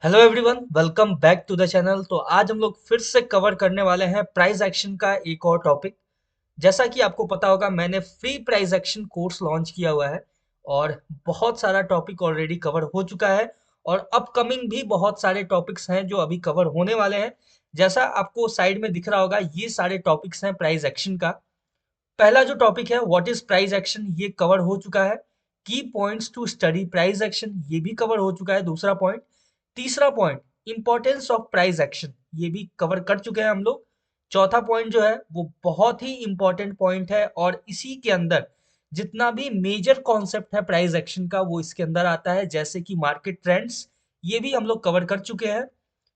Hello everyone, welcome back to the channel. तो आज हम लोग फिर से कवर करने वाले हैं प्राइस एक्शन का एक और टॉपिक। जैसा कि आपको पता होगा, मैंने free price action course launch किया हुआ है और बहुत सारा टॉपिक ऑलरेडी कवर हो चुका है और अपकमिंग भी बहुत सारे टॉपिक्स हैं जो अभी कवर होने वाले हैं। जैसा आपको साइड में दिख रहा होगा, ये सारे टॉपिक्स हैं प्राइस एक्शन का। पहला जो टॉपिक है व्हाट इज प्राइस एक्शन, ये कवर हो चुका है। की points to study price action, ये भी कवर हो चुका है, दूसरा पॉइंट। तीसरा point, importance of price action, ये भी कवर कर चुके हैं हम लोग। चौथा पॉइंट जो है वो बहुत ही इंपॉर्टेंट पॉइंट है और इसी के अंदर जितना भी मेजर कॉन्सेप्ट है प्राइस एक्शन का वो इसके अंदर आता है, जैसे कि मार्केट ट्रेंड्स, ये भी हम लोग कवर कर चुके हैं।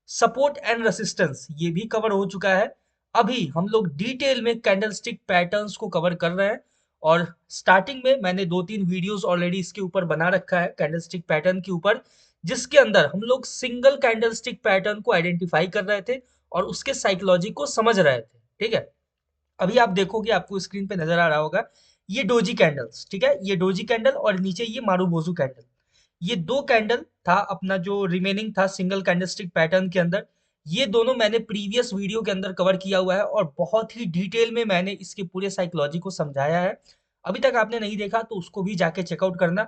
सपोर्ट एंड रेसिस्टेंस, ये भी कवर हो चुका है। अभी हम लोग डिटेल में कैंडलस्टिक पैटर्न्स को कवर कर रहे हैं और स्टार्टिंग में मैंने 2-3 वीडियोस ऑलरेडी इसके ऊपर बना रखा है कैंडलस्टिक पैटर्न के ऊपर, जिसके अंदर हम लोग सिंगल कैंडलस्टिक पैटर्न को आइडेंटिफाई कर रहे थे और उसके साइकोलॉजी को समझ रहे थे। ठीक है, अभी आप देखोगे, आपको स्क्रीन पे नजर आ रहा होगा, ये डोजी कैंडल्स, ठीक है, ये डोजी कैंडल और नीचे ये मारूबोजू कैंडल, ये दो कैंडल था अपना जो रिमेनिंग था सिंगल कैंडलस्टिक पैटर्न के अंदर। ये दोनों मैंने प्रीवियस वीडियो के अंदर कवर किया हुआ है और बहुत ही डिटेल में मैंने इसके पूरे साइकोलॉजी को समझाया है। अभी तक आपने नहीं देखा तो उसको भी जाके चेकआउट करना।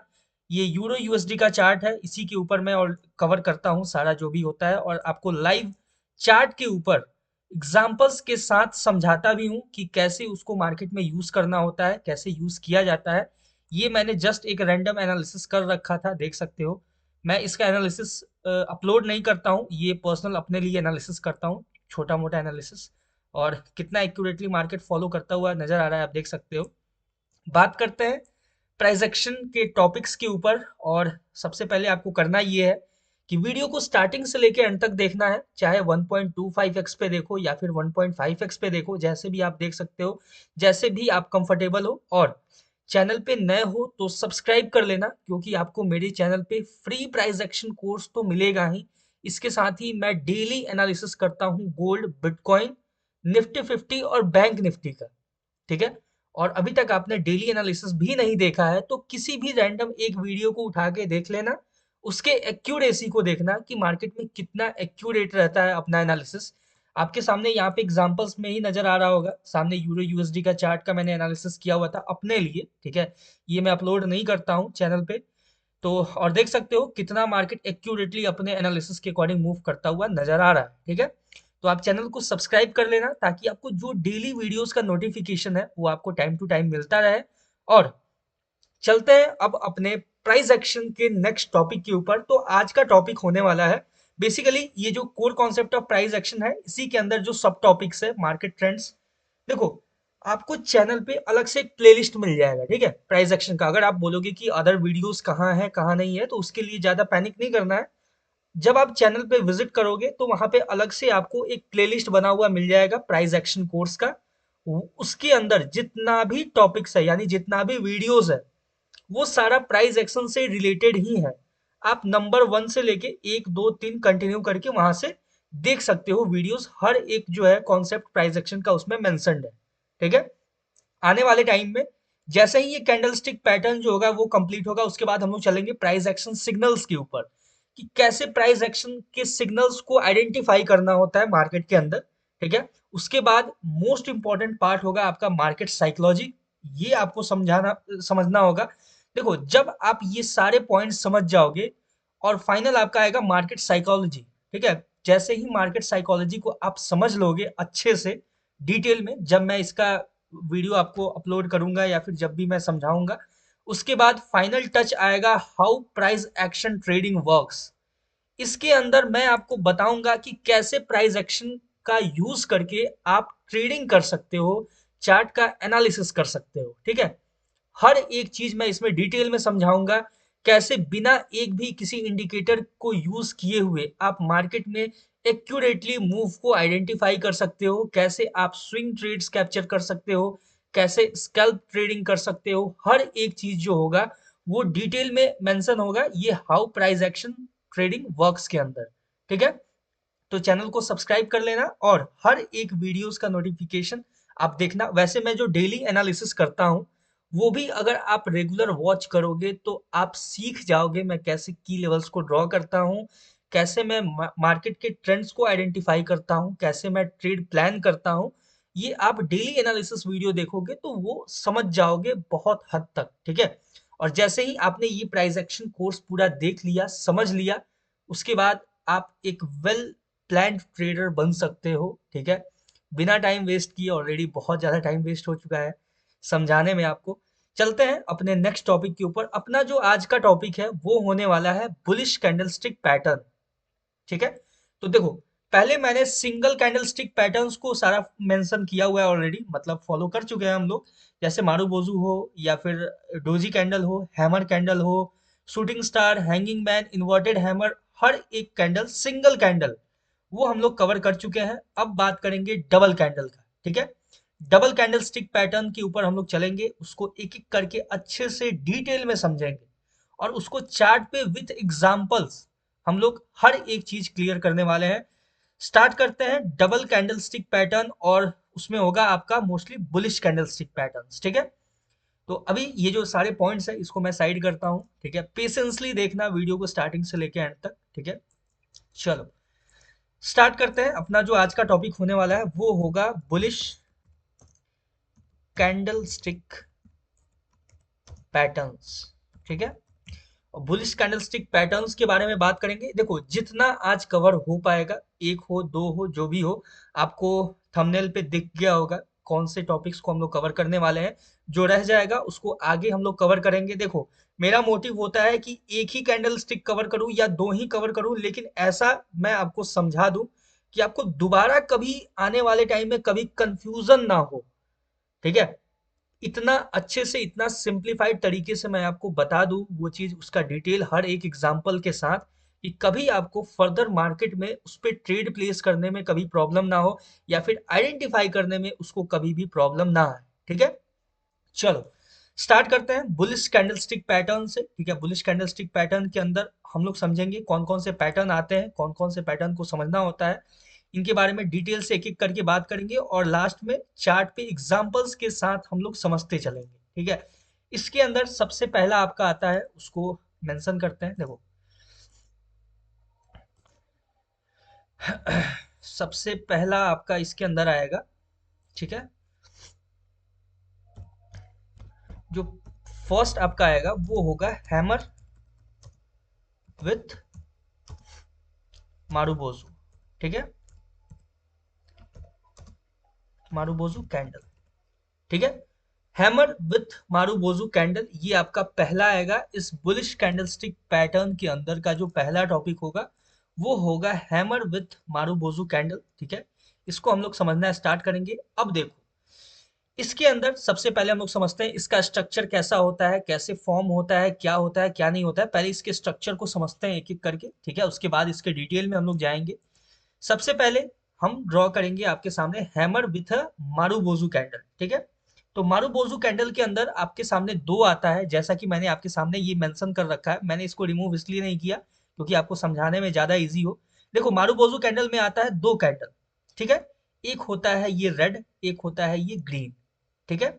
ये यूरो यूएसडी का चार्ट है, इसी के ऊपर मैं और कवर करता हूँ सारा जो भी होता है और आपको लाइव चार्ट के ऊपर एग्जाम्पल्स के साथ समझाता भी हूँ कि कैसे उसको मार्केट में यूज करना होता है, कैसे यूज किया जाता है। ये मैंने जस्ट एक रैंडम एनालिसिस कर रखा था, देख सकते हो। मैं इसका एनालिसिस अपलोड नहीं करता हूँ, ये पर्सनल अपने लिए एनालिसिस करता हूँ, छोटा मोटा एनालिसिस। और कितना एक्यूरेटली मार्केट फॉलो करता हुआ नजर आ रहा है, आप देख सकते हो। बात करते हैं प्राइस एक्शन के टॉपिक्स के ऊपर। और सबसे पहले आपको करना ये है कि वीडियो को स्टार्टिंग से लेके एंड तक देखना है, चाहे 1.25x पे देखो या फिर 1.5x पे देखो, जैसे भी आप देख सकते हो, जैसे भी आप कंफर्टेबल हो। और चैनल पे नए हो तो सब्सक्राइब कर लेना, क्योंकि आपको मेरे चैनल पे फ्री प्राइस एक्शन कोर्स तो मिलेगा ही, इसके साथ ही मैं डेली एनालिसिस करता हूँ गोल्ड, बिटकॉइन, निफ्टी 50 और बैंक निफ्टी का। ठीक है, और अभी तक आपने डेली एनालिसिस भी नहीं देखा है तो किसी भी रैंडम एक वीडियो को उठा के देख लेना, उसके एक्यूरेसी को देखना कि मार्केट में कितना एक्यूरेट रहता है अपना एनालिसिस। आपके सामने यहाँ पे एग्जांपल्स में ही नजर आ रहा होगा, सामने यूरो यूएसडी का चार्ट का मैंने एनालिसिस किया हुआ था अपने लिए। ठीक है, ये मैं अपलोड नहीं करता हूँ चैनल पे। तो और देख सकते हो कितना मार्केट एक्यूरेटली अपने एनालिसिस के अकॉर्डिंग मूव करता हुआ नजर आ रहा है। ठीक है, तो आप चैनल को सब्सक्राइब कर लेना ताकि आपको जो डेली वीडियोस का नोटिफिकेशन है वो आपको टाइम टू टाइम मिलता रहे। और चलते हैं अब अपने प्राइस एक्शन के नेक्स्ट टॉपिक के ऊपर। तो आज का टॉपिक होने वाला है बेसिकली ये जो core concept of price action है, इसी के अंदर जो सब टॉपिक्स है मार्केट ट्रेंड्स। देखो, आपको चैनल पे अलग से एक प्लेलिस्ट मिल जाएगा, ठीक है, प्राइस एक्शन का। अगर आप बोलोगे कि अदर वीडियोस कहाँ है कहाँ नहीं है, तो उसके लिए ज्यादा पैनिक नहीं करना है। जब आप चैनल पे विजिट करोगे तो वहां पे अलग से आपको एक प्लेलिस्ट बना हुआ मिल जाएगा प्राइस एक्शन कोर्स का। उसके अंदर जितना भी टॉपिक्स है, यानी जितना भी वीडियोस है, वो सारा प्राइस एक्शन से रिलेटेड ही है। आप नंबर 1 से लेके 1 2 3 कंटिन्यू करके वहां से देख सकते हो वीडियोस, हर एक जो है कॉन्सेप्ट प्राइस एक्शन का उसमें मेंशन्ड है। ठीक है, आने वाले टाइम में जैसे ही ये कैंडलस्टिक पैटर्न जो होगा वो कंप्लीट होगा, उसके बाद हम लोग चलेंगे प्राइस एक्शन सिग्नल्स के ऊपर, कि कैसे प्राइस एक्शन के सिग्नल्स को आइडेंटिफाई करना होता है मार्केट के अंदर। ठीक है, उसके बाद मोस्ट इंपॉर्टेंट पार्ट होगा आपका मार्केट साइकोलॉजी, ये आपको समझाना समझना होगा। देखो, जब आप ये सारे पॉइंट्स समझ जाओगे और फाइनल आपका आएगा मार्केट साइकोलॉजी। ठीक है, जैसे ही मार्केट साइकोलॉजी को आप समझ लोगे अच्छे से डिटेल में, जब मैं इसका वीडियो आपको अपलोड करूंगा या फिर जब भी मैं समझाऊंगा, उसके बाद फाइनल टच आएगा how price action trading works. इसके अंदर मैं आपको बताऊंगा कि कैसे प्राइस एक्शन का यूज करके आप ट्रेडिंग कर सकते हो, चार्ट का एनालिसिस कर सकते हो। ठीक है, हर एक चीज मैं इसमें डिटेल में समझाऊंगा, कैसे बिना एक भी किसी इंडिकेटर को यूज किए हुए आप मार्केट में एक्यूरेटली मूव को आइडेंटिफाई कर सकते हो, कैसे आप स्विंग ट्रेड्स कैप्चर कर सकते हो, कैसे स्कैल्प ट्रेडिंग कर सकते हो। हर एक चीज जो होगा वो डिटेल में मेंशन होगा ये how price action trading works के अंदर। ठीक है, तो चैनल को सब्सक्राइब कर लेना और हर एक वीडियोस का नोटिफिकेशन आप देखना। वैसे मैं जो डेली एनालिसिस करता हूँ वो भी अगर आप रेगुलर वॉच करोगे तो आप सीख जाओगे मैं कैसे की लेवल्स को ड्रॉ करता हूँ, कैसे मैं मार्केट के ट्रेंड्स को आइडेंटिफाई करता हूँ, कैसे मैं ट्रेड प्लान करता हूँ, ये आप डेली एनालिसिस वीडियो देखोगे तो वो समझ जाओगे बहुत हद तक, ठीक है। और जैसे ही आपने ये प्राइस एक्शन कोर्स पूरा देख लिया, समझ लिया, उसके बाद आप एक वेल प्लान्ड ट्रेडर बन सकते हो, ठीक है। बिना टाइम वेस्ट किए, ऑलरेडी बहुत ज़्यादा टाइम वेस्ट हो चुका है समझाने में आपको। चलते हैं अपने नेक्स्ट टॉपिक के ऊपर। अपना जो आज का टॉपिक है वो होने वाला है बुलिश कैंडलस्टिक पैटर्न, ठीक है। तो देखो, पहले मैंने सिंगल कैंडलस्टिक पैटर्न्स को सारा मेंशन किया हुआ है ऑलरेडी, मतलब फॉलो कर चुके हैं हम लोग। जैसे मारूबोजू हो या फिर डोजी कैंडल हो, हैमर कैंडल हो, shooting star, hanging man, inverted hammer, हर एक कैंडल सिंगल कैंडल वो हम लोग कवर कर चुके हैं। अब बात करेंगे डबल कैंडल का, ठीक है। डबल कैंडल स्टिक पैटर्न के ऊपर हम लोग चलेंगे, उसको एक एक करके अच्छे से डिटेल में समझेंगे और उसको चार्ट पे विथ एग्जांपल्स हम लोग हर एक चीज क्लियर करने वाले हैं। स्टार्ट करते हैं डबल कैंडल स्टिक पैटर्न, और उसमें होगा आपका mostly bullish candle stick pattern, ठीक है। तो अभी ये जो सारे पॉइंट्स है इसको मैं साइड करता हूँ, ठीक है। पेशेंसली देखना वीडियो को स्टार्टिंग से लेके एंड तक, ठीक है। चलो स्टार्ट करते हैं। अपना जो आज का टॉपिक होने वाला है वो होगा बुलिश कैंडल स्टिक पैटर्न्स, ठीक है। और बुलिश कैंडलस्टिक पैटर्न्स के बारे में बात करेंगे। देखो, जितना आज कवर हो पाएगा, एक हो दो हो जो भी हो, आपको थंबनेल पे दिख गया होगा कौन से टॉपिक्स को हम लोग कवर करने वाले हैं। जो रह जाएगा उसको आगे हम लोग कवर करेंगे। देखो, मेरा मोटिव होता है कि एक ही कैंडल स्टिक कवर करूं या दो ही कवर करूं, लेकिन ऐसा मैं आपको समझा दूं कि आपको दोबारा कभी आने वाले टाइम में कभी कंफ्यूजन ना हो, ठीक है। इतना अच्छे से, इतना सिंप्लीफाइड तरीके से मैं आपको बता दूं वो चीज, उसका डिटेल हर एक एग्जांपल के साथ, कि कभी आपको फर्दर मार्केट में उस पर ट्रेड प्लेस करने में कभी प्रॉब्लम ना हो, या फिर आइडेंटिफाई करने में उसको कभी भी प्रॉब्लम ना आए, ठीक है। चलो स्टार्ट करते हैं बुलिश कैंडलस्टिक पैटर्न से, ठीक है। बुलिश कैंडलस्टिक पैटर्न के अंदर हम लोग समझेंगे कौन कौन से पैटर्न आते हैं, कौन कौन से पैटर्न को समझना होता है, इनके बारे में डिटेल से एक एक करके बात करेंगे, और लास्ट में चार्ट पे एग्जांपल्स के साथ हम लोग समझते चलेंगे, ठीक है। इसके अंदर सबसे पहला आपका आता है, उसको मेंशन करते हैं। देखो, सबसे पहला आपका इसके अंदर आएगा, ठीक है। जो फर्स्ट आपका आएगा वो होगा हैमर विथ मारूबोजू, ठीक है। मारूबोजू कैंडल, ठीक है। हैमर विथ मारूबोजू कैंडल, ये आपका पहला आएगा। इस बुलिश कैंडलस्टिक पैटर्न के अंदर का जो पहला टॉपिक होगा वो होगा हैमर विथ मारूबोजू कैंडल, ठीक है। इसको हम लोग समझना स्टार्ट करेंगे। अब देखो, इसके अंदर सबसे पहले हम लोग समझते हैं इसका स्ट्रक्चर कैसा होता है, कैसे फॉर्म होता है, क्या होता है क्या नहीं होता है। पहले इसके स्ट्रक्चर को समझते हैं एक एक करके, ठीक है। उसके बाद इसके डिटेल में हम लोग जाएंगे। सबसे पहले हम ड्रॉ करेंगे आपके सामने hammer with a marubozu candle, ठीक है। तो मारूबोजू कैंडल के अंदर आपके सामने दो आता है, जैसा कि मैंने आपके सामने ये मेंशन कर रखा है। मैंने इसको रिमूव इसलिए नहीं किया क्योंकि आपको समझाने में ज्यादा इजी हो। देखो, मारूबोजू कैंडल में आता है दो कैंडल, ठीक है। एक होता है ये रेड, एक होता है ये ग्रीन, ठीक है।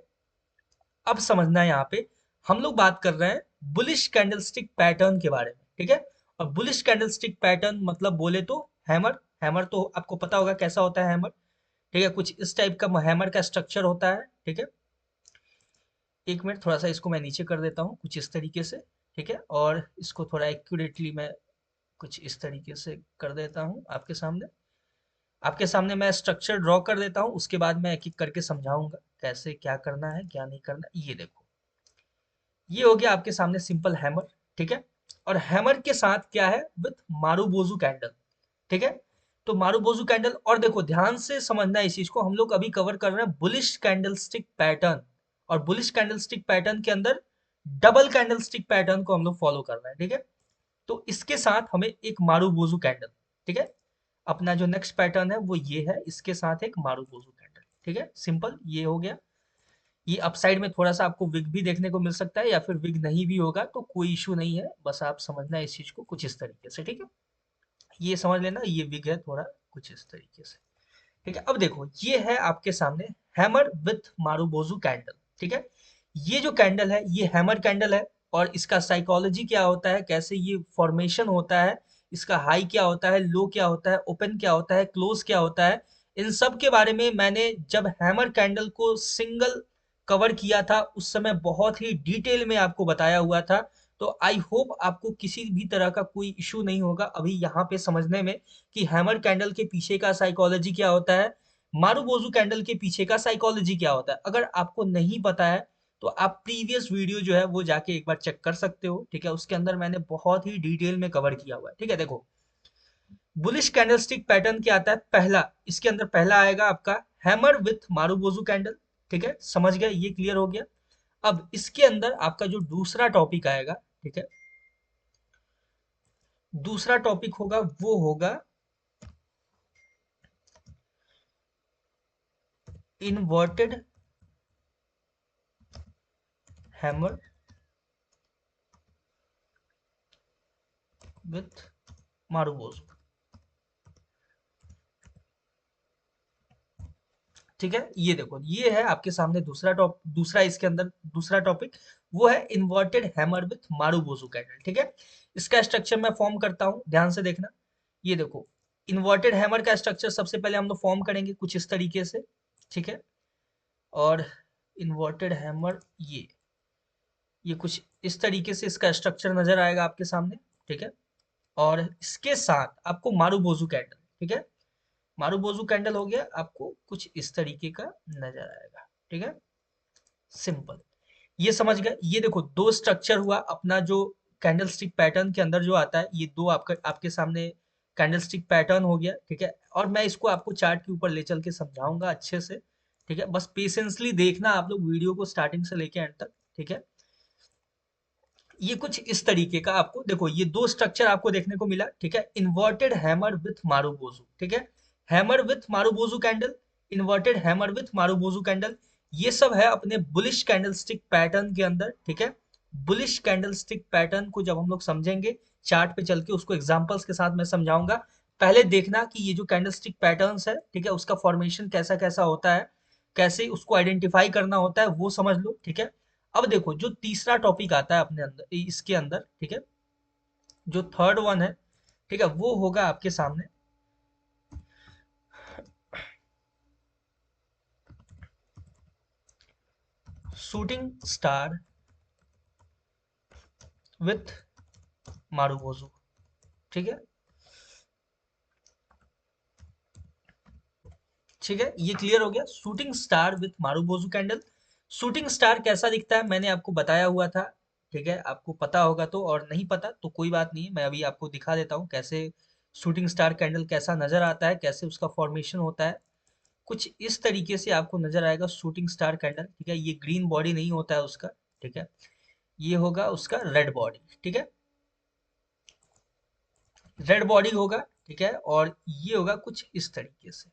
अब समझना है, यहाँ पे हम लोग बात कर रहे हैं बुलिश कैंडलस्टिक पैटर्न के बारे में, ठीक है। और बुलिश कैंडलस्टिक पैटर्न मतलब बोले तो हैमर। हैमर तो आपको पता होगा कैसा होता है हैमर, ठीक है। कुछ इस टाइप का हैमर का स्ट्रक्चर होता है, ठीक है। एक मिनट, थोड़ा सा इसको मैं नीचे कर देता हूँ कुछ इस तरीके से, ठीक है। और इसको थोड़ा एक्यूरेटली मैं कुछ इस तरीके से कर देता हूँ आपके सामने। आपके सामने मैं स्ट्रक्चर ड्रॉ कर देता हूँ, उसके बाद मैं एक एक करके समझाऊंगा कैसे क्या करना है क्या नहीं करना। ये देखो, ये हो गया आपके सामने सिंपल हैमर, ठीक है। और हैमर के साथ क्या है, विथ मारूबोजू कैंडल, ठीक है। तो मारूबोजू कैंडल, और देखो ध्यान से समझना इस चीज को, हम लोग अभी कवर कर रहे हैं बुलिश कैंडलस्टिक पैटर्न। और बुलिश कैंडलस्टिक पैटर्न के अंदर डबल कैंडलस्टिक पैटर्न को हम लोग फॉलो कर रहे हैं, ठीक है। तो इसके साथ हमें एक मारूबोजू कैंडल, ठीक है। अपना जो नेक्स्ट पैटर्न है वो ये है, इसके साथ एक मारूबोजू कैंडल, ठीक है। सिंपल ये हो गया। ये अपसाइड में थोड़ा सा आपको विग भी देखने को मिल सकता है, या फिर विग नहीं भी होगा तो कोई इशू नहीं है, बस आप समझना इस चीज को कुछ इस तरीके से, ठीक है। ये समझ लेना, ये विग है थोड़ा कुछ इस तरीके से, ठीक है। अब देखो, ये है आपके सामने हैमर विथ मारूबोजू कैंडल, ठीक है। ये जो कैंडल है ये हैमर कैंडल है, और इसका साइकोलॉजी क्या होता है, कैसे ये फॉर्मेशन होता है, इसका हाई क्या होता है, लो क्या होता है, ओपन क्या होता है, क्लोज क्या होता है, इन सब के बारे में मैंने जब हैमर कैंडल को सिंगल कवर किया था उस समय बहुत ही डिटेल में आपको बताया हुआ था। तो आई होप आपको किसी भी तरह का कोई इशू नहीं होगा अभी यहाँ पे समझने में कि हैमर कैंडल के पीछे का साइकोलॉजी क्या होता है, मारुबोजू कैंडल के पीछे का साइकोलॉजी क्या होता है। अगर आपको नहीं पता है तो आप प्रीवियस वीडियो जो है वो जाके एक बार चेक कर सकते हो, ठीक है, उसके अंदर मैंने बहुत ही डिटेल में कवर किया हुआ है, ठीक है। देखो, बुलिश कैंडलस्टिक पैटर्न क्या आता है, पहला इसके अंदर पहला आएगा आपका हैमर विथ मारुबोजू कैंडल, ठीक है, समझ गए, ये क्लियर हो गया। अब इसके अंदर आपका जो दूसरा टॉपिक आएगा, ठीक है, दूसरा टॉपिक होगा वो होगा इन्वर्टेड हैमर विथ मारुबोजू, ठीक है। ये देखो, ये है आपके सामने दूसरा इसके अंदर दूसरा टॉपिक, वो है inverted hammer with marubozu candle, ठीक है। इसका स्ट्रक्चर मैं फॉर्म करता हूं, ध्यान से देखना। ये देखो, इन्वर्टेड हैमर का स्ट्रक्चर सबसे पहले हम लोग फॉर्म करेंगे कुछ इस तरीके से, ठीक है। और इन्वर्टेड हैमर, ये कुछ इस तरीके से इसका स्ट्रक्चर नजर आएगा आपके सामने, ठीक है। और इसके साथ आपको मारुबोजू कैंडल, ठीक है, मारुबोजू कैंडल हो गया, आपको कुछ इस तरीके का नजर आएगा, ठीक है, सिंपल। ये समझ गए। ये देखो, दो स्ट्रक्चर हुआ अपना जो कैंडल स्टिक पैटर्न के अंदर जो आता है, ये दो आपका आपके सामने कैंडल स्टिक पैटर्न हो गया, ठीक है। और मैं इसको आपको चार्ट के ऊपर ले चल के समझाऊंगा अच्छे से, ठीक है। बस पेशेंसली देखना आप लोग वीडियो को स्टार्टिंग से लेके एंड तक, ठीक है। ये कुछ इस तरीके का आपको देखो, ये दो स्ट्रक्चर आपको देखने को मिला, ठीक है। इन्वर्टेड हैमर विथ मारुबोजू, ठीक है, hammer with marubozu candle, inverted hammer with marubozu candle, ये सब है अपने बुलिश कैंडलस्टिक पैटर्न के अंदर, ठीक है। बुलिश कैंडलस्टिक पैटर्न को जब हम लोग समझेंगे चार्ट पे चल के, उसको एग्जांपल्स के साथ मैं समझाऊंगा। पहले देखना कि ये जो कैंडलस्टिक पैटर्न्स है, ठीक है, उसका फॉर्मेशन कैसा कैसा होता है, कैसे उसको आइडेंटिफाई करना होता है, वो समझ लो, ठीक है। अब देखो, जो तीसरा टॉपिक आता है अपने अंदर इसके अंदर, ठीक है, जो थर्ड वन है, ठीक है, वो होगा आपके सामने शूटिंग स्टार विथ मारुबोजू, ठीक है, ठीक है। ये क्लियर हो गया, shooting star with marubozu candle. Shooting star कैसा दिखता है मैंने आपको बताया हुआ था, ठीक है, आपको पता होगा तो, और नहीं पता तो कोई बात नहीं है, मैं अभी आपको दिखा देता हूँ कैसे शूटिंग स्टार कैंडल कैसा नजर आता है, कैसे उसका फॉर्मेशन होता है। कुछ इस तरीके से आपको नजर आएगा शूटिंग स्टार कैंडल, ठीक है। ये ग्रीन बॉडी नहीं होता है उसका, ठीक है, ये होगा उसका रेड बॉडी, ठीक है, रेड बॉडी होगा, ठीक है। और ये होगा कुछ इस तरीके से,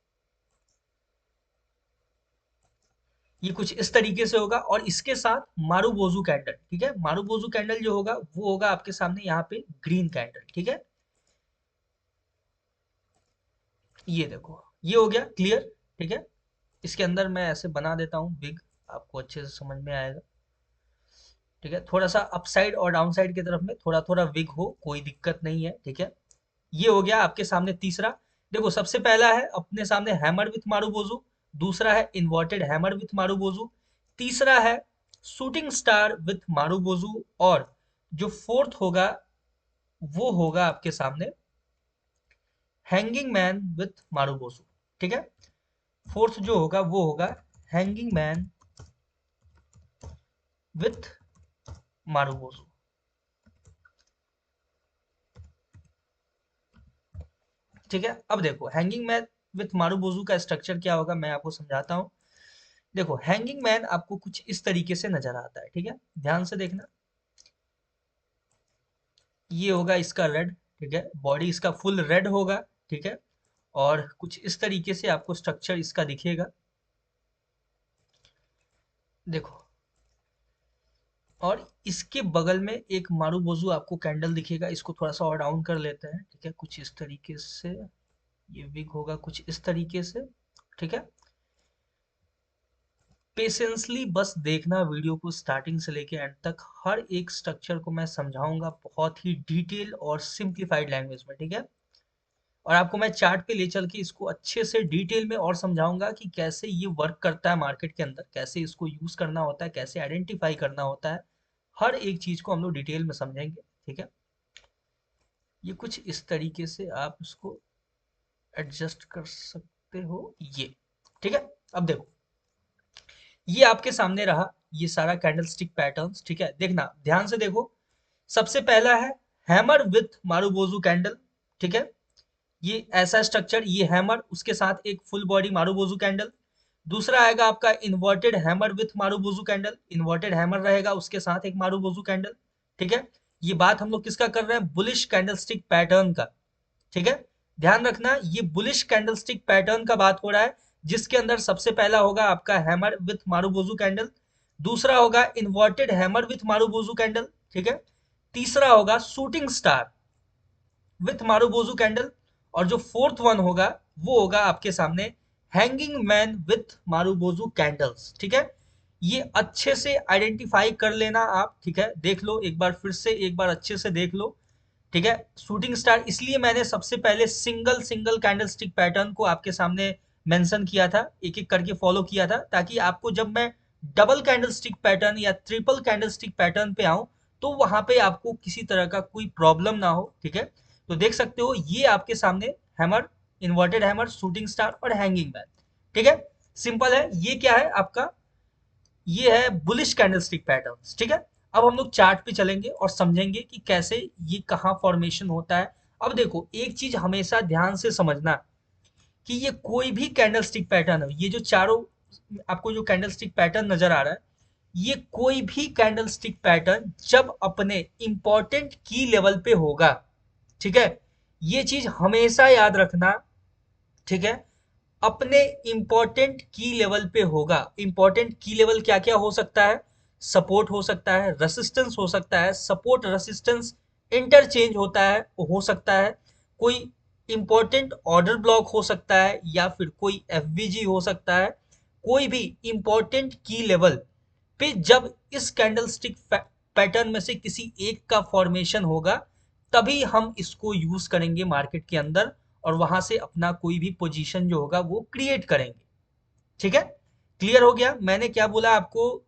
ये कुछ इस तरीके से होगा। और इसके साथ मारुबोजू कैंडल, ठीक है, मारुबोजू कैंडल जो होगा वो होगा आपके सामने यहाँ पे ग्रीन कैंडल, ठीक है। ये देखो, ये हो गया क्लियर, ठीक है। इसके अंदर मैं ऐसे बना देता हूँ बिग, आपको अच्छे से समझ में आएगा, ठीक है। थोड़ा सा अप साइड और डाउन साइड की तरफ में थोड़ा थोड़ा विग हो, कोई दिक्कत नहीं है, ठीक है। ये हो गया आपके सामने तीसरा। देखो, सबसे पहला है अपने सामने हैमर विथ मारुबोजू, दूसरा है इन्वर्टेड हैमर विथ मारुबोजू, तीसरा है शूटिंग स्टार विथ मारुबोजू, और जो फोर्थ होगा वो होगा आपके सामने हैंगिंग मैन विथ मारुबोजू, ठीक है। फोर्थ जो होगा वो होगा हैंगिंग मैन विथ मारुबोजू, ठीक है। अब देखो, हैंगिंग मैन विथ मारुबोजू का स्ट्रक्चर क्या होगा मैं आपको समझाता हूँ। देखो, हैंगिंग मैन आपको कुछ इस तरीके से नजर आता है, ठीक है, ध्यान से देखना। ये होगा इसका रेड, ठीक है, बॉडी इसका फुल रेड होगा, ठीक है। और कुछ इस तरीके से आपको स्ट्रक्चर इसका दिखेगा, देखो। और इसके बगल में एक मारुबोजू आपको कैंडल दिखेगा, इसको थोड़ा सा और डाउन कर लेते हैं, ठीक है, कुछ इस तरीके से। ये विग होगा कुछ इस तरीके से, ठीक है। पेशेंसली बस देखना वीडियो को स्टार्टिंग से लेके एंड तक, हर एक स्ट्रक्चर को मैं समझाऊंगा बहुत ही डिटेल और सिंप्लीफाइड लैंग्वेज में, ठीक है। और आपको मैं चार्ट पे ले चल के इसको अच्छे से डिटेल में और समझाऊंगा कि कैसे ये वर्क करता है मार्केट के अंदर, कैसे इसको यूज करना होता है, कैसे आइडेंटिफाई करना होता है। हर एक चीज को हम लोग डिटेल में समझेंगे, ठीक है। ये कुछ इस तरीके से आप इसको एडजस्ट कर सकते हो, ये ठीक है। अब देखो, ये आपके सामने रहा, ये सारा कैंडलस्टिक पैटर्न्स, ठीक है। देखना ध्यान से देखो, सबसे पहला है हैमर विथ मारुबोजू कैंडल, ठीक है। ये ऐसा स्ट्रक्चर, ये हैमर, उसके साथ एक फुल बॉडी मारुबोजू कैंडल। दूसरा आएगा आपका inverted hammer with marubozu candle, inverted hammer रहेगा उसके साथ एक मारुबोजू कैंडल, ठीक है। ये बात हम लोग किसका कर रहे हैं, बुलिश कैंडलस्टिक पैटर्न का, ठीक है। ध्यान रखना ये बुलिश कैंडलस्टिक पैटर्न का बात हो रहा है, जिसके अंदर सबसे पहला होगा आपका हैमर विथ मारुबोजू कैंडल, दूसरा होगा inverted hammer with marubozu candle, ठीक है। तीसरा होगा shooting star with marubozu candle, और जो फोर्थ वन होगा वो होगा आपके सामने hanging man with marubozu candles, ठीक है। ये अच्छे से आइडेंटिफाई कर लेना आप, ठीक है। देख लो एक बार, फिर से एक बार अच्छे से देख लो, ठीक है। शूटिंग स्टार इसलिए मैंने सबसे पहले सिंगल सिंगल कैंडलस्टिक पैटर्न को आपके सामने मेंशन किया था, एक एक करके फॉलो किया था, ताकि आपको जब मैं डबल कैंडलस्टिक पैटर्न या ट्रिपल कैंडलस्टिक पैटर्न पे आऊं तो वहां पे आपको किसी तरह का कोई प्रॉब्लम ना हो, ठीक है। तो देख सकते हो ये आपके सामने hammer, inverted hammer, shooting star और हैंगिंग मैन, ठीक है। सिंपल है, ये क्या है आपका, ये है बुलिश कैंडलस्टिक पैटर्न्स, ठीक है। अब हम लोग चार्ट पे चलेंगे और समझेंगे कि कैसे ये कहाँ फॉर्मेशन होता है। अब देखो एक चीज हमेशा ध्यान से समझना, कि ये कोई भी कैंडलस्टिक पैटर्न है, ये जो चारों आपको जो कैंडलस्टिक पैटर्न नजर आ रहा है, ये कोई भी कैंडलस्टिक पैटर्न जब अपने इंपॉर्टेंट की लेवल पे होगा, ठीक है। ये चीज हमेशा याद रखना, ठीक है। अपने इंपॉर्टेंट की लेवल पे होगा। इंपॉर्टेंट की लेवल क्या क्या हो सकता है, सपोर्ट हो सकता है, रेसिस्टेंस हो सकता है, सपोर्ट रेसिस्टेंस इंटरचेंज होता है, हो सकता है कोई इंपॉर्टेंट ऑर्डर ब्लॉक हो सकता है, या फिर कोई एफवीजी हो सकता है। कोई भी इंपॉर्टेंट की लेवल पे जब इस कैंडलस्टिक पैटर्न में से किसी एक का फॉर्मेशन होगा, तभी हम इसको यूज करेंगे मार्केट के अंदर, और वहां से अपना कोई भी पोजीशन जो होगा वो क्रिएट करेंगे, ठीक है। क्लियर हो गया मैंने क्या बोला आपको,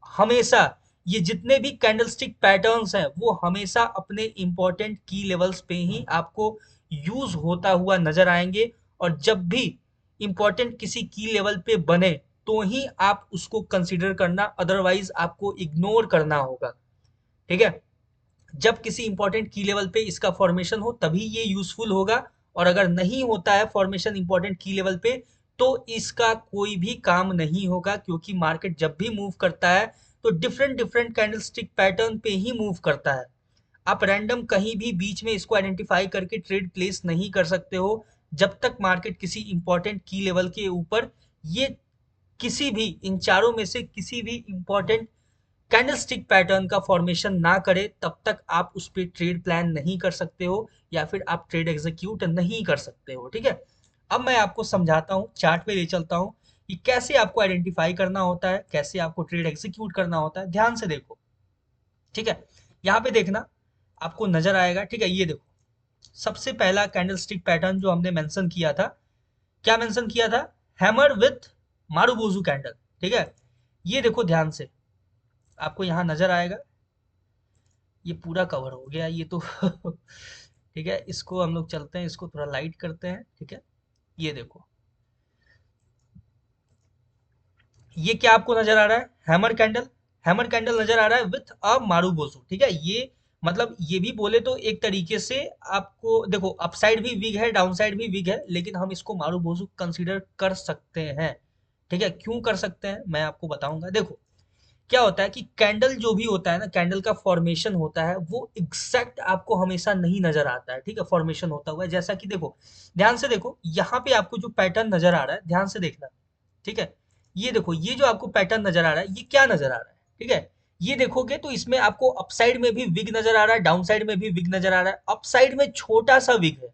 हमेशा ये जितने भी कैंडलस्टिक पैटर्न्स हैं वो हमेशा अपने इंपॉर्टेंट की लेवल्स पे ही आपको यूज होता हुआ नजर आएंगे, और जब भी इंपॉर्टेंट किसी की लेवल पे बने तो ही आप उसको कंसीडर करना, अदरवाइज आपको इग्नोर करना होगा, ठीक है। जब किसी इंपॉर्टेंट की लेवल पे इसका फॉर्मेशन हो तभी ये यूजफुल होगा, और अगर नहीं होता है फॉर्मेशन इंपॉर्टेंट की लेवल पे तो इसका कोई भी काम नहीं होगा, क्योंकि मार्केट जब भी मूव करता है तो डिफरेंट डिफरेंट कैंडलस्टिक पैटर्न पे ही मूव करता है। आप रैंडम कहीं भी बीच में इसको आइडेंटिफाई करके ट्रेड प्लेस नहीं कर सकते हो, जब तक मार्केट किसी इंपॉर्टेंट की लेवल के ऊपर, ये किसी भी इन चारों में से किसी भी इंपॉर्टेंट कैंडलस्टिक पैटर्न का फॉर्मेशन ना करे, तब तक आप उस पर ट्रेड प्लान नहीं कर सकते हो, या फिर आप ट्रेड एग्जीक्यूट नहीं कर सकते हो, ठीक है। अब मैं आपको समझाता हूँ, चार्ट पे ले चलता हूँ कि कैसे आपको आइडेंटिफाई करना होता है, कैसे आपको ट्रेड एग्जीक्यूट करना होता है। ध्यान से देखो, ठीक है। यहाँ पे देखना आपको नजर आएगा, ठीक है। ये देखो सबसे पहला कैंडलस्टिक पैटर्न जो हमने मेंशन किया था, क्या मेंशन किया था, हैमर विथ मारुबोजू कैंडल, ठीक है। ये देखो ध्यान से, आपको यहाँ नजर आएगा, ये पूरा कवर हो गया ये तो ठीक है। इसको हम लोग चलते हैं, इसको थोड़ा लाइट करते हैं, ठीक है। ये देखो, ये क्या आपको नजर आ रहा है, हैमर कैंडल, हैमर कैंडल नजर आ रहा है विथ अ मारुबोजू, ठीक है। ये मतलब ये भी बोले तो एक तरीके से आपको देखो, अपसाइड भी विग है, डाउन साइड भी विग है, लेकिन हम इसको मारुबोजू कंसीडर कर सकते हैं, ठीक है। क्यों कर सकते हैं मैं आपको बताऊंगा। देखो क्या होता है कि कैंडल जो भी होता है ना, कैंडल का फॉर्मेशन होता है वो एग्जैक्ट आपको हमेशा नहीं नजर आता है, ठीक है। फॉर्मेशन होता हुआ जैसा कि देखो, ध्यान से देखो, यहाँ पे आपको जो पैटर्न नजर आ रहा है, ध्यान से देखना, ठीक है। ये देखो, ये जो आपको पैटर्न नजर आ रहा है, ये क्या नजर आ रहा है, ठीक है। ये देखोगे तो इसमें आपको अपसाइड में भी विग नजर आ रहा है, डाउन साइड में भी विग नजर आ रहा है। अपसाइड में छोटा सा विग है,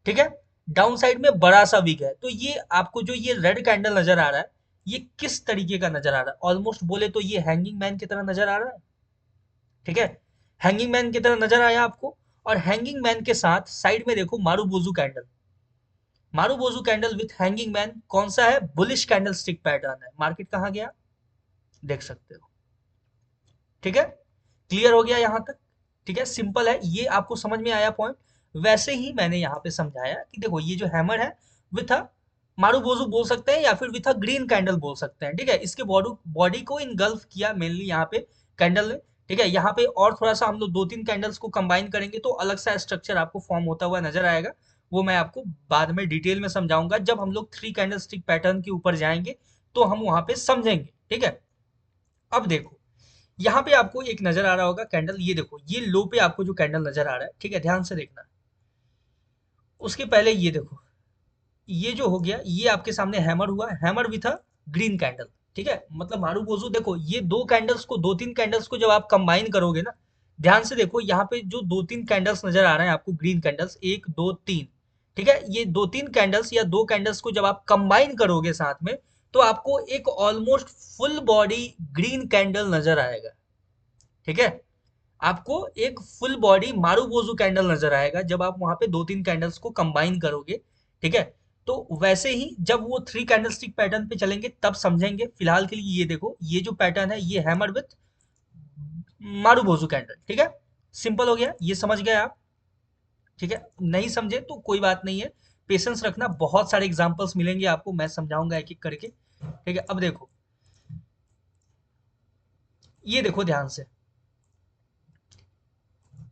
ठीक है, डाउन साइड में बड़ा सा विग है। तो ये आपको जो ये रेड कैंडल नजर आ रहा है, ये किस तरीके का नजर आ रहा है? ऑलमोस्ट बोले तो ये हैंगिंग मैन की तरह नजर आ रहा है। ठीक है, हैंगिंग मैन की तरह नजर आया आपको। और हैंगिंग मैन के साथ साइड में देखो marubozu candle. Marubozu candle with hanging man कौन सा है? बुलिश कैंडल स्टिक पैटर्न है। मार्केट कहाँ गया देख सकते हो। ठीक है, क्लियर हो गया यहाँ तक? ठीक है, सिंपल है, ये आपको समझ में आया पॉइंट। वैसे ही मैंने यहाँ पे समझाया कि देखो ये जो हैमर है विथ अ मारूबोजू बोल सकते हैं या फिर विथ अ ग्रीन कैंडल बोल सकते हैं। ठीक है, इसके बॉडी बॉडी को इनगल्फ किया मेनली यहाँ पे कैंडल ने। ठीक है, यहाँ पे और थोड़ा सा हम लोग दो तीन कैंडल्स को कंबाइन करेंगे तो अलग सा स्ट्रक्चर आपको फॉर्म होता हुआ नजर आएगा। वो मैं आपको बाद में डिटेल में समझाऊंगा, जब हम लोग थ्री कैंडल स्टिक पैटर्न के ऊपर जाएंगे तो हम वहां पे समझेंगे। ठीक है, अब देखो यहाँ पे आपको एक नजर आ रहा होगा कैंडल, ये देखो ये लो पे आपको जो कैंडल नजर आ रहा है। ठीक है, ध्यान से देखना। उसके पहले ये देखो, ये जो हो गया ये आपके सामने हैमर हुआ, hammer with a green candle. ठीक है, मतलब मारूबोजू देखो ये दो कैंडल्स को, दो तीन कैंडल्स को जब आप कंबाइन करोगे ना, ध्यान से देखो यहाँ पे जो दो तीन कैंडल्स नजर आ रहे हैं आपको ग्रीन कैंडल्स, एक दो तीन। ठीक है, ये दो तीन कैंडल्स या दो कैंडल्स को जब आप कंबाइन करोगे साथ में तो आपको एक almost full body green candle नजर आएगा। ठीक है, आपको एक फुल बॉडी मारूबोजू कैंडल नजर आएगा जब आप वहां पे दो तीन कैंडल्स को कंबाइन करोगे। ठीक है, तो वैसे ही जब वो थ्री कैंडलस्टिक पैटर्न पे चलेंगे तब समझेंगे। फिलहाल के लिए ये देखो ये जो पैटर्न है ये हैमर विथ मारूबोजू कैंडल। ठीक है, सिंपल हो गया, ये समझ गए आप? ठीक है, नहीं समझे तो कोई बात नहीं है, पेशेंस रखना, बहुत सारे एग्जांपल्स मिलेंगे आपको, मैं समझाऊंगा एक एक करके। ठीक है, अब देखो ये देखो ध्यान से,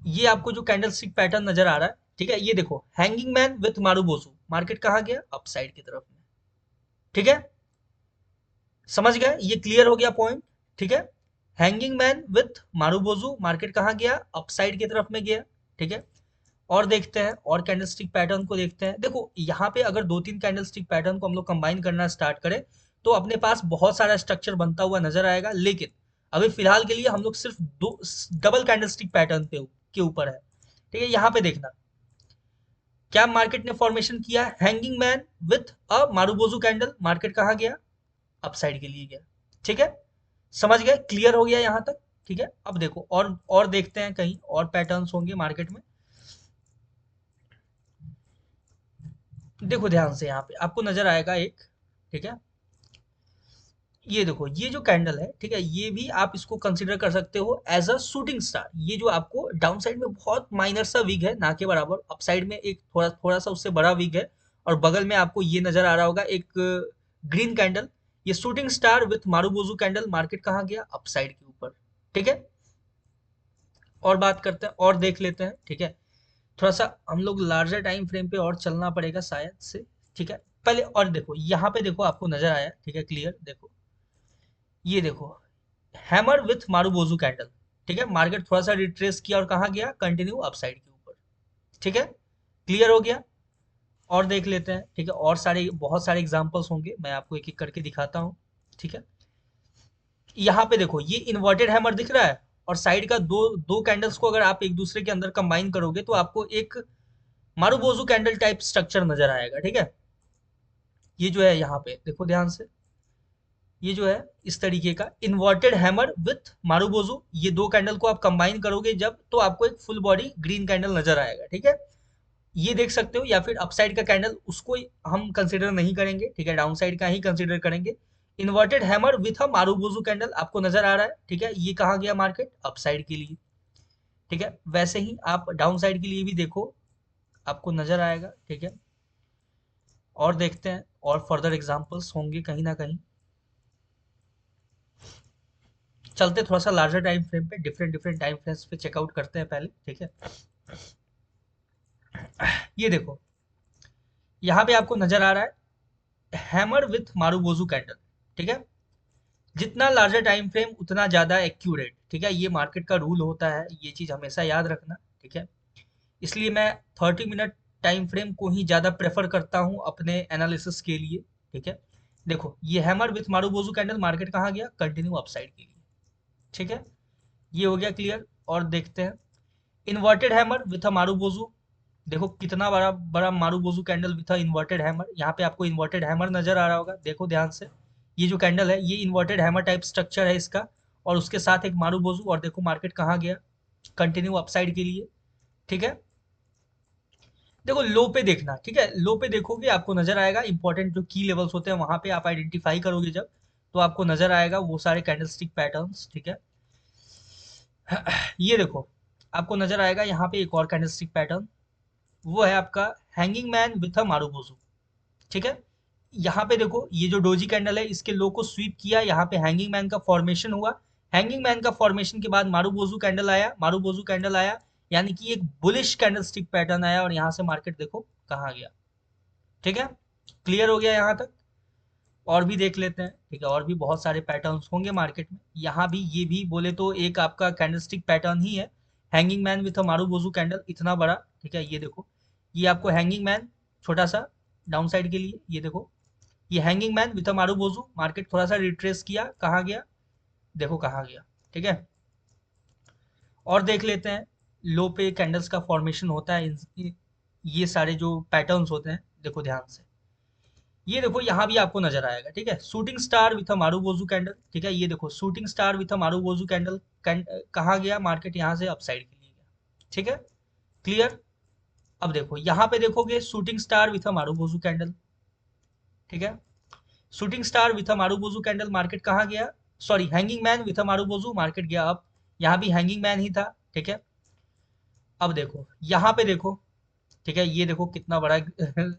ये आपको जो कैंडलस्टिक पैटर्न नजर आ रहा है। ठीक है, ये देखो hanging man with marubozu, market कहाँ गया? अपसाइड की तरफ में। ठीक है, समझ गए? ये क्लियर हो गया पॉइंट। ठीक है, hanging man with marubozu, market कहाँ गया? अपसाइड की तरफ में गया। ठीक है, और देखते हैं और कैंडलस्टिक पैटर्न को देखते हैं। देखो यहाँ पे अगर दो तीन कैंडलस्टिक पैटर्न को हम लोग कंबाइन करना स्टार्ट करें तो अपने पास बहुत सारा स्ट्रक्चर बनता हुआ नजर आएगा, लेकिन अभी फिलहाल के लिए हम लोग सिर्फ दो डबल कैंडलस्टिक पैटर्न पे के ऊपर है। ठीक है, यहाँ पे देखना क्या मार्केट ने फॉर्मेशन किया, hanging man with a marubozu candle, market कहाँ गया? अपसाइड के लिए गया। ठीक है, समझ गए? क्लियर हो गया यहाँ तक? ठीक है, अब देखो और देखते हैं कहीं और पैटर्न्स होंगे मार्केट में। देखो ध्यान से यहाँ पे आपको नजर आएगा एक। ठीक है, ये देखो ये जो कैंडल है, ठीक है, ये भी आप इसको कंसीडर कर सकते हो एज अ शूटिंग स्टार। ये जो आपको डाउन साइड में बहुत माइनर सा वीक है, ना के बराबर, अप साइड में एक थोड़ा थोड़ा सा उससे बड़ा वीक है, और बगल में आपको ये नजर आ रहा होगा एक ग्रीन कैंडल। ये shooting star with marubozu candle, market कहाँ गया? अप साइड के ऊपर। ठीक है, और बात करते हैं और देख लेते हैं। ठीक है, थोड़ा सा हम लोग लार्जर टाइम फ्रेम पे और चलना पड़ेगा शायद से। ठीक है, पहले और देखो यहाँ पे देखो आपको नजर आया। ठीक है, क्लियर देखो, ये देखो हैमर विथ मारूबोजू कैंडल। ठीक है, मार्केट थोड़ा सा रिट्रेस किया और कहाँ गया? कंटिन्यू अपसाइड के ऊपर। ठीक है, क्लियर हो गया? और देख लेते हैं। ठीक है, और सारे बहुत सारे एग्जांपल्स होंगे, मैं आपको एक एक करके दिखाता हूँ। ठीक है, यहाँ पे देखो ये इन्वर्टेड हैमर दिख रहा है, और साइड का दो दो कैंडल्स को अगर आप एक दूसरे के अंदर कंबाइन करोगे तो आपको एक मारूबोजू कैंडल टाइप स्ट्रक्चर नजर आएगा। ठीक है, ये जो है यहाँ पे देखो ध्यान से, ये जो है इस तरीके का इन्वर्टेड हैमर विथ मारूबोजू, ये दो कैंडल को आप कंबाइन करोगे जब तो आपको एक फुल बॉडी ग्रीन कैंडल नजर आएगा। ठीक है, ये देख सकते हो, या फिर अपसाइड का कैंडल उसको हम कंसीडर नहीं करेंगे। ठीक है, डाउन साइड का ही कंसीडर करेंगे। Inverted hammer with a marubozu candle आपको नजर आ रहा है। ठीक है, ये कहाँ गया मार्केट? अपसाइड के लिए। ठीक है, वैसे ही आप डाउन साइड के लिए भी देखो, आपको नजर आएगा। ठीक है, और देखते हैं और फर्दर एग्जांपल्स होंगे कहीं ना कहीं। चलते थोड़ा सा लार्जर टाइम फ्रेम पे, डिफरेंट डिफरेंट टाइम फ्रेम्स पे चेकआउट करते हैं पहले। ठीक है, ये देखो यहाँ पे आपको नजर आ रहा है हैमर विथ मारूबोजू कैंडल। ठीक है, जितना लार्जर टाइम फ्रेम उतना ज्यादा एक्यूरेट। ठीक है, ये मार्केट का रूल होता है, ये चीज हमेशा याद रखना। ठीक है, इसलिए मैं 30 मिनट टाइम फ्रेम को ही ज्यादा प्रेफर करता हूँ अपने एनालिसिस के लिए। ठीक है, देखो ये hammer with marubozu candle, market कहाँ गया? कंटिन्यू अपसाइड के लिए। ठीक है, ये हो गया क्लियर, और देखते हैं inverted hammer with a marubozu. देखो कितना बड़ा बड़ा marubozu candle with a inverted hammer, यहाँ पे आपको इन्वर्टेड हैमर नजर आ रहा होगा, देखो ध्यान से। ये जो कैंडल है ये इन्वर्टेड हैमर टाइप स्ट्रक्चर है इसका, और उसके साथ एक मारूबोजू, और देखो मार्केट कहाँ गया, कंटिन्यू अपसाइड के लिए। ठीक है, देखो लो पे देखना, ठीक है, लो पे देखोगे आपको नजर आएगा इंपॉर्टेंट जो की लेवल्स होते हैं वहां पे आप आइडेंटिफाई करोगे जब, तो आपको नजर आएगा वो सारे कैंडलस्टिक पैटर्न्स। ठीक है, ये देखो आपको नजर आएगा यहाँ पे एक और कैंडलस्टिक पैटर्न, वो है आपका hanging man with a marubozu. ठीक है, यहाँ पे देखो ये जो डोजी कैंडल है इसके लो को स्वीप किया, यहाँ पे हैंगिंग मैन का फॉर्मेशन हुआ, हैंगिंग मैन का फॉर्मेशन के बाद मारूबोजू कैंडल आया, मारूबोजू कैंडल आया, यानी कि एक बुलिश कैंडलस्टिक पैटर्न आया, और यहाँ से मार्केट देखो कहाँ गया। ठीक है, क्लियर हो गया यहाँ तक। और भी देख लेते हैं, ठीक है, और भी बहुत सारे पैटर्न्स होंगे मार्केट में, यहाँ भी ये भी बोले तो एक आपका कैंडलस्टिक पैटर्न ही है, hanging man with a marubozu candle इतना बड़ा। ठीक है, ये देखो ये आपको हैंगिंग मैन छोटा सा डाउन साइड के लिए, ये देखो ये hanging man with a marubozu, market थोड़ा सा रिट्रेस किया, कहाँ गया, देखो कहाँ गया। ठीक है, और देख लेते हैं लो पे कैंडल्स का फॉर्मेशन होता है ये सारे जो पैटर्न्स होते हैं देखो ध्यान से, ये देखो यहाँ भी आपको नजर आएगा। ठीक है, shooting star with a marubozu candle. ठीक है, ये देखो shooting star with a marubozu candle, कहाँ गया मार्केट, यहाँ से अपसाइड के लिए गया। ठीक है, क्लियर। अब देखो यहाँ पे देखोगे shooting star with a marubozu candle. ठीक है, shooting star with a marubozu candle, market कहाँ गया, sorry hanging man with a marubozu, market गया अप, यहाँ भी हैंगिंग मैन ही था। ठीक है, अब देखो यहाँ पे देखो, ठीक है, ये देखो कितना बड़ा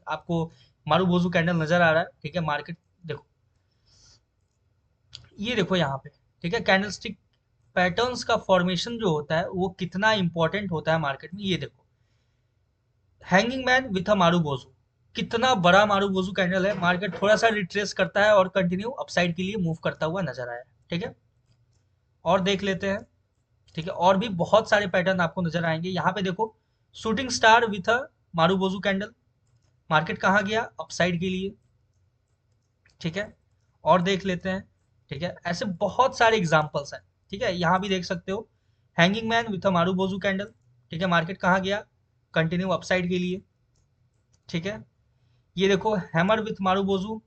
आपको मारूबोजू कैंडल नजर आ रहा है। ठीक है, मार्केट देखो, ये देखो यहाँ पे, ठीक है, कैंडलस्टिक पैटर्न्स का फॉर्मेशन जो होता है वो कितना इंपॉर्टेंट होता है मार्केट में। ये देखो hanging man with a marubozu, कितना बड़ा मारूबोजू कैंडल है, मार्केट थोड़ा सा रिट्रेस करता है और कंटिन्यू अपसाइड के लिए मूव करता हुआ नजर आया। ठीक है, और देख लेते हैं, ठीक है, और भी बहुत सारे पैटर्न आपको नजर आएंगे। यहाँ पे देखो shooting star with a marubozu candle, market कहाँ गया, अपसाइड के लिए। ठीक है, और देख लेते हैं, ठीक है, ऐसे बहुत सारे एग्जांपल्स हैं। ठीक है, यहाँ भी देख सकते हो hanging man with a marubozu candle. ठीक है, मार्केट कहाँ गया, कंटिन्यू अपसाइड के लिए। ठीक है, ये देखो hammer with marubozu,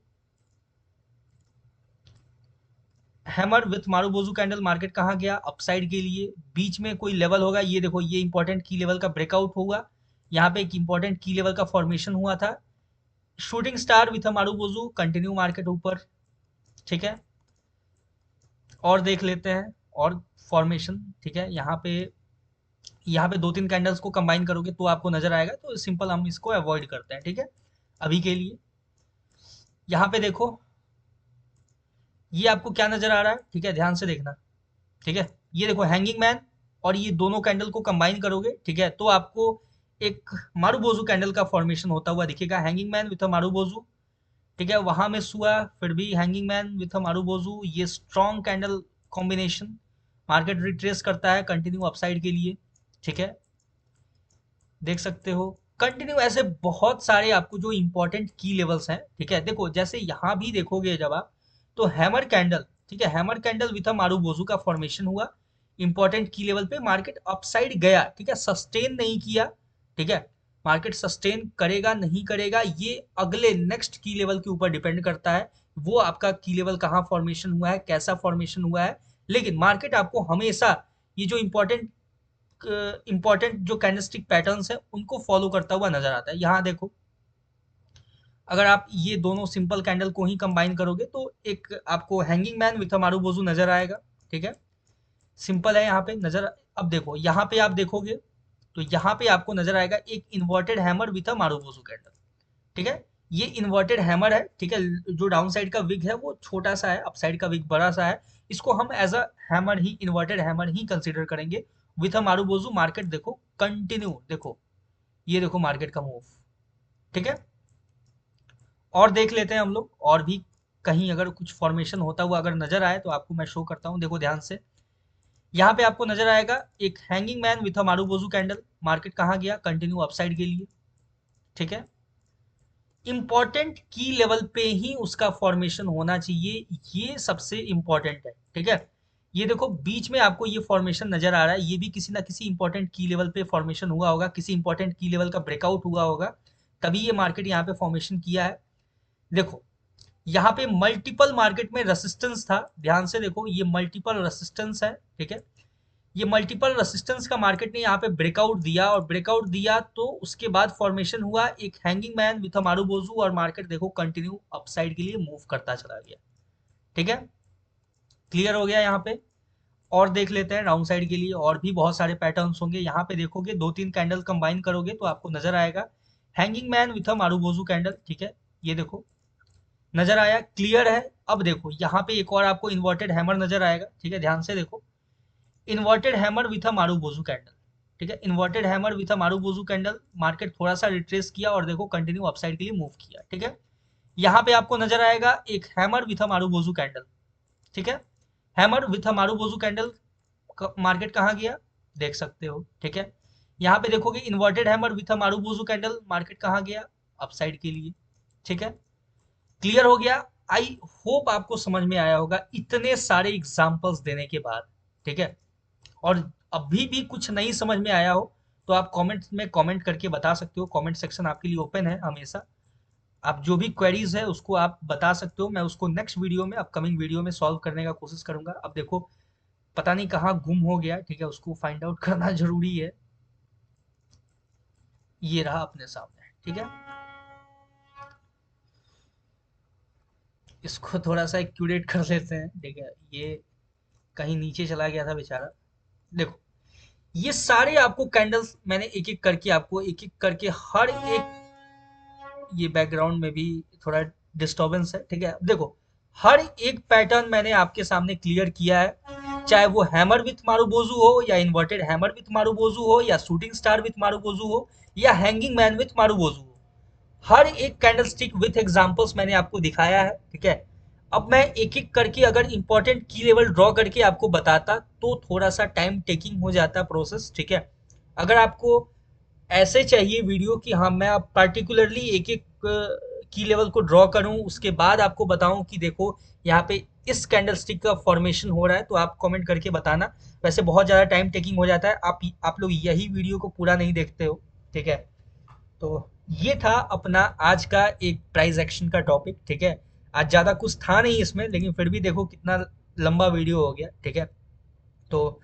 hammer with marubozu candle, market कहाँ गया, अपसाइड के लिए। बीच में कोई लेवल होगा, ये देखो ये इंपॉर्टेंट की लेवल का ब्रेकआउट होगा, यहाँ पे एक इंपॉर्टेंट की लेवल का फॉर्मेशन हुआ था। Shooting star with a marubozu, continue market ऊपर। ठीक है, और देख लेते हैं, और फॉर्मेशन। ठीक है, यहाँ पे दो तीन कैंडल्स को कंबाइन करोगे तो आपको नजर आएगा, तो सिंपल हम इसको अवॉइड करते हैं। ठीक है, अभी के लिए यहाँ पे देखो ये आपको क्या नजर आ रहा है, ठीक है, ध्यान से देखना। ठीक है, ये देखो हैंगिंग मैन, और ये दोनों कैंडल को कंबाइन करोगे, ठीक है, तो आपको एक मारूबोजू कैंडल का फॉर्मेशन होता हुआ दिखेगा, hanging man with a marubozu. ठीक है, वहां मिस हुआ, फिर भी hanging man with a marubozu, ये strong candle combination, market retrace करता है कंटिन्यू अपसाइड के लिए। ठीक है, देख सकते हो कंटिन्यू ऐसे बहुत सारे आपको जो इंपॉर्टेंट की लेवल्स हैं। ठीक है, देखो जैसे यहाँ भी देखोगे जब आप, तो हैमर कैंडल, ठीक है, hammer candle with a marubozu का फॉर्मेशन हुआ, इंपॉर्टेंट की लेवल पे मार्केट अपसाइड गया। ठीक है, सस्टेन नहीं किया। ठीक है, मार्केट सस्टेन करेगा नहीं करेगा ये अगले नेक्स्ट की लेवल के ऊपर डिपेंड करता है, वो आपका की लेवल कहाँ फॉर्मेशन हुआ है, कैसा फॉर्मेशन हुआ है। लेकिन मार्केट आपको हमेशा ये जो इंपॉर्टेंट जो कैंडलस्टिक पैटर्न्स है उनको फॉलो करता हुआ नजर आता है। यहाँ देखो अगर आप ये दोनों सिंपल कैंडल को ही कंबाइन करोगे तो एक आपको हैंगिंग मैन विथ मारूबोजू नजर आएगा। ठीक है, सिंपल है यहाँ पे नजर। अब देखो यहाँ पे आप देखोगे तो यहाँ पे आपको नजर आएगा एक inverted hammer with marubozu candle. ठीक है, ये इन्वर्टेड हैमर है। ठीक है, जो डाउन साइड का विग है वो छोटा सा है, अप साइड का विग बड़ा सा है, इसको हम एज अ हैमर ही, इन्वर्टेड हैमर ही कंसीडर करेंगे विथ अ मारूबोजू। मार्केट देखो कंटिन्यू, देखो ये देखो मार्केट का मूव। ठीक है, और देख लेते हैं हम लोग, और भी कहीं अगर कुछ फॉर्मेशन होता हुआ अगर नजर आए तो आपको मैं शो करता हूँ, देखो ध्यान से। यहाँ पे आपको नजर आएगा एक hanging man with a marubozu candle, market कहाँ गया, कंटिन्यू अपसाइड के लिए। ठीक है, इंपॉर्टेंट की लेवल पे ही उसका फॉर्मेशन होना चाहिए, ये सबसे इंपॉर्टेंट है। ठीक है, ये देखो बीच में आपको ये फॉर्मेशन नजर आ रहा है, ये भी किसी ना किसी इंपॉर्टेंट की लेवल पे फॉर्मेशन हुआ होगा, किसी इंपॉर्टेंट की लेवल का ब्रेकआउट हुआ होगा, तभी ये मार्केट यहाँ पे फॉर्मेशन किया है। देखो यहाँ पे मल्टीपल मार्केट में रेसिस्टेंस था, ध्यान से देखो ये मल्टीपल रेसिस्टेंस है, ठीक है। ये मल्टीपल रेसिस्टेंस का मार्केट ने यहाँ पे ब्रेकआउट दिया, और ब्रेकआउट दिया तो उसके बाद फॉर्मेशन हुआ एक hanging man with a marubozu, और मार्केट देखो कंटिन्यू अपसाइड के लिए मूव करता चला गया, ठीक है। क्लियर हो गया यहाँ पे। और देख लेते हैं डाउन साइड के लिए, और भी बहुत सारे पैटर्न्स होंगे। यहाँ पे देखोगे दो तीन कैंडल कंबाइन करोगे तो आपको नजर आएगा hanging man with a marubozu candle, ठीक है। ये देखो नजर आया, क्लियर है। अब देखो यहाँ पे एक और आपको इन्वर्टेड हैमर नजर आएगा, ठीक है, ध्यान से देखो। Inverted hammer with a marubozu candle, ठीक है, inverted hammer with a marubozu candle. Market थोड़ा सा रिट्रेस किया और देखो कंटिन्यू अपसाइड के लिए मूव किया, ठीक है। यहाँ पे आपको नजर आएगा एक hammer with a marubozu candle, ठीक है। Hammer with a marubozu candle, market कहाँ गया देख सकते हो, ठीक है। यहाँ पे देखोगे inverted hammer with a marubozu candle, market कहाँ गया अपसाइड के लिए, ठीक है। क्लियर हो गया। आई होप आपको समझ में आया होगा इतने सारे एग्जांपल्स देने के बाद, ठीक है। और अभी भी कुछ नहीं समझ में आया हो तो आप कमेंट में कमेंट करके बता सकते हो, कमेंट सेक्शन आपके लिए ओपन है हमेशा। आप जो भी क्वेरीज है उसको आप बता सकते हो, मैं उसको नेक्स्ट वीडियो में, अपकमिंग वीडियो में सॉल्व करने का कोशिश करूंगा। अब देखो पता नहीं कहाँ गुम हो गया, ठीक है, उसको फाइंड आउट करना जरूरी है। ये रहा अपने सामने, ठीक है। इसको थोड़ा सा एक्यूरेट कर लेते हैं, ठीक है। ये कहीं नीचे चला गया था बेचारा। देखो ये सारे आपको कैंडल्स मैंने एक एक करके आपको एक एक करके हर एक, ये बैकग्राउंड में भी थोड़ा डिस्टरबेंस है, ठीक है। देखो हर एक पैटर्न मैंने आपके सामने क्लियर किया है, चाहे वो हैमर विथ मारुबोजू हो, या इन्वर्टेड हैमर विथ मारुबोजू हो, या शूटिंग स्टार विथ मारुबोजू हो, या हैंगिंग मैन विथ मारुबोजू हो। हर एक कैंडलस्टिक विथ एग्जांपल्स मैंने आपको दिखाया है, ठीक है। अब मैं एक एक करके अगर इंपॉर्टेंट की लेवल ड्रॉ करके आपको बताता तो थोड़ा सा टाइम टेकिंग हो जाता प्रोसेस, ठीक है। अगर आपको ऐसे चाहिए वीडियो कि हाँ मैं अब पार्टिकुलरली एक एक की लेवल को ड्रॉ करूं, उसके बाद आपको बताऊं कि देखो यहाँ पे इस कैंडलस्टिक का फॉर्मेशन हो रहा है, तो आप कमेंट करके बताना। वैसे बहुत ज़्यादा टाइम टेकिंग हो जाता है, आप लोग यही वीडियो को पूरा नहीं देखते हो, ठीक है। तो ये था अपना आज का एक प्राइस एक्शन का टॉपिक, ठीक है। आज ज़्यादा कुछ था नहीं इसमें, लेकिन फिर भी देखो कितना लंबा वीडियो हो गया, ठीक है। तो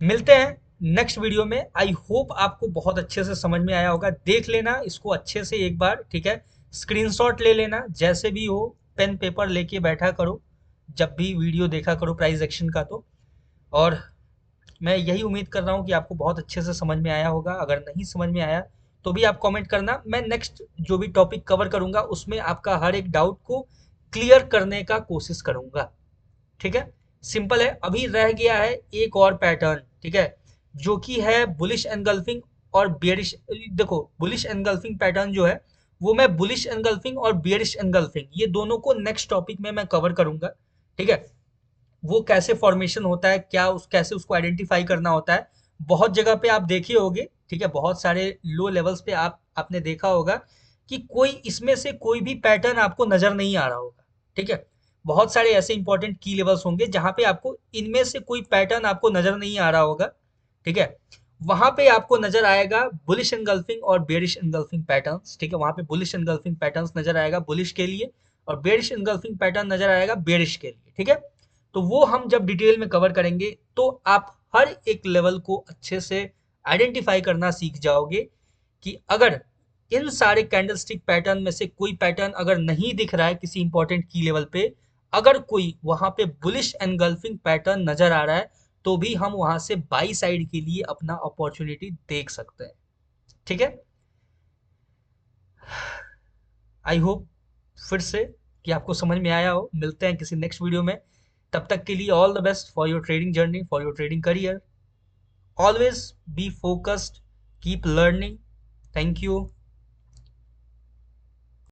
मिलते हैं नेक्स्ट वीडियो में। आई होप आपको बहुत अच्छे से समझ में आया होगा। देख लेना इसको अच्छे से एक बार, ठीक है। स्क्रीनशॉट ले लेना, जैसे भी हो पेन पेपर लेके बैठा करो जब भी वीडियो देखा करो प्राइस एक्शन का। तो और मैं यही उम्मीद कर रहा हूँ कि आपको बहुत अच्छे से समझ में आया होगा। अगर नहीं समझ में आया तो भी आप कमेंट करना, मैं नेक्स्ट जो भी टॉपिक कवर करूंगा उसमें आपका हर एक डाउट को क्लियर करने का कोशिश करूंगा, ठीक है। सिंपल है। अभी रह गया है एक और पैटर्न, ठीक है, जो कि है बुलिश एनगल्फिंग और बियरिश। देखो बुलिश एनगल्फिंग पैटर्न जो है वो मैं बुलिश एनगल्फिंग और बियरिश एनगल्फिंग ये दोनों को नेक्स्ट टॉपिक में मैं कवर करूंगा, ठीक है। वो कैसे फॉर्मेशन होता है, क्या उस कैसे उसको आइडेंटिफाई करना होता है। बहुत जगह पे आप देखे होगे, ठीक है, बहुत सारे लो लेवल्स पे आपने देखा होगा कि कोई इसमें से कोई भी पैटर्न आपको नजर नहीं आ रहा होगा, ठीक है। बहुत सारे ऐसे इंपॉर्टेंट की लेवल्स होंगे जहां पे आपको इनमें से कोई पैटर्न आपको नजर नहीं आ रहा होगा, ठीक है। वहां पे आपको नजर आएगा बुलिश एनगल्फिंग और बेरिश एनगल्फिंग पैटर्न्स, ठीक है। वहां पे बुलिश एनगल्फिंग पैटर्न्स नजर आएगा बुलिश के लिए, और बेरिश एनगल्फिंग पैटर्न नजर आएगा बेरिश के लिए, ठीक है। तो वो हम जब डिटेल में कवर करेंगे तो आप हर एक लेवल को अच्छे से आइडेंटिफाई करना सीख जाओगे कि अगर इन सारे कैंडलस्टिक पैटर्न में से कोई पैटर्न अगर नहीं दिख रहा है किसी इंपॉर्टेंट की लेवल पे, अगर कोई वहां पे बुलिश एनगल्फिंग पैटर्न नजर आ रहा है तो भी हम वहां से बाई साइड के लिए अपना अपॉर्चुनिटी देख सकते हैं, ठीक है। आई होप फिर से कि आपको समझ में आया हो। मिलते हैं किसी नेक्स्ट वीडियो में, तब तक के लिए all the best for your trading journey, for your trading career. Always be focused, keep learning. Thank you.